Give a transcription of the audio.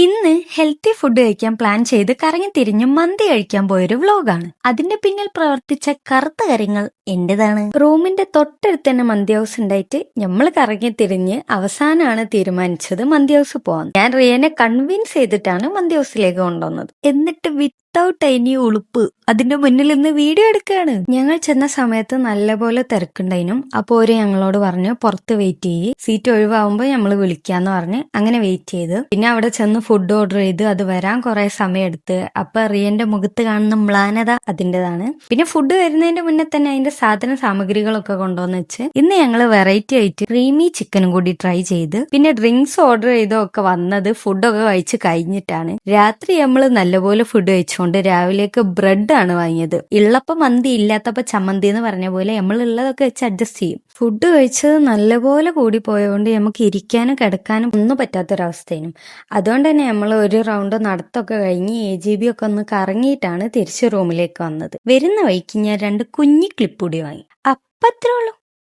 ഇന്ന് healthy food കഴിക്കാൻ plan ചെയ്ത് കറങ്ങി തിരിഞ്ഞ് മന്തി കഴിക്കാൻ പോയൊരു വ്ലോഗാണ്. അതിന്റെ പിന്നിൽ പ്രവർത്തിച്ച കറുത്ത കാര്യങ്ങൾ എന്റേതാണ്. റൂമിന്റെ തൊട്ടടുത്ത് തന്നെ മന്തി ഹൗസ് ഉണ്ടായിട്ട് നമ്മൾ കറങ്ങി തിരിഞ്ഞ് അവസാനമാണ് തീരുമാനിച്ചത് മന്തി ഹൗസ് പോകാൻ. ഞാൻ റിയനെ കൺവിൻസ് ചെയ്തിട്ടാണ് മന്തി ഹൗസിലേക്ക് കൊണ്ടുവന്നത്. എന്നിട്ട് വിത്തൗട്ട് എനി ഉളുപ്പ് അതിന്റെ മുന്നിൽ നിന്ന് വീഡിയോ എടുക്കുകയാണ്. ഞങ്ങൾ ചെന്ന സമയത്ത് നല്ലപോലെ തിരക്കുണ്ടായിനും. അപ്പോൾ ഒരു ഞങ്ങളോട് പറഞ്ഞു പുറത്ത് വെയിറ്റ് ചെയ്യ്, സീറ്റ് ഒഴിവാകുമ്പോൾ നമ്മൾ വിളിക്കാന്ന് പറഞ്ഞ് അങ്ങനെ വെയിറ്റ് ചെയ്ത് പിന്നെ അവിടെ ചെന്ന് ഫുഡ് ഓർഡർ ചെയ്ത് അത് വരാൻ കുറെ സമയം എടുത്ത്. അപ്പൊ റിയന്റെ മുഖത്ത് കാണുന്ന മ്ലാനത അതിൻ്റെതാണ്. പിന്നെ ഫുഡ് വരുന്നതിന്റെ മുന്നേ തന്നെ അതിന്റെ സാധന സാമഗ്രികളൊക്കെ കൊണ്ടുവന്ന് വെച്ച് ഇന്ന് ഞങ്ങൾ വെറൈറ്റി ആയിട്ട് ക്രീമി ചിക്കനും കൂടി ട്രൈ ചെയ്ത് പിന്നെ ഡ്രിങ്ക്സ് ഓർഡർ ചെയ്തൊക്കെ വന്നത് ഫുഡൊക്കെ കഴിച്ച് കഴിഞ്ഞിട്ടാണ്. രാത്രി നമ്മൾ നല്ലപോലെ ഫുഡ് കഴിച്ചുകൊണ്ട് രാവിലേക്ക് ബ്രെഡ് ആണ് വാങ്ങിയത്. ഉള്ളപ്പോ മന്തി ഇല്ലാത്തപ്പോ ചമ്മന്തി എന്ന് പറഞ്ഞ പോലെ നമ്മൾ ഉള്ളതൊക്കെ വെച്ച് അഡ്ജസ്റ്റ് ചെയ്യും. ഫുഡ് കഴിച്ചത് നല്ലപോലെ കൂടി പോയതുകൊണ്ട് നമുക്ക് ഇരിക്കാനും കിടക്കാനും ഒന്നും പറ്റാത്തൊരവസ്ഥയും. അതുകൊണ്ട് തന്നെ നമ്മൾ ഒരു റൗണ്ട് നടത്തൊക്കെ കഴിഞ്ഞ് AGB ഒക്കെ ഒന്ന് കറങ്ങിയിട്ടാണ് തിരിച്ച് റൂമിലേക്ക് വന്നത്. വരുന്ന വഴിക്ക് ഞാൻ 2 കുഞ്ഞി ക്ലിപ്പ് കൂടി വാങ്ങി. അപ്പത്രേ ഉള്ളൂ.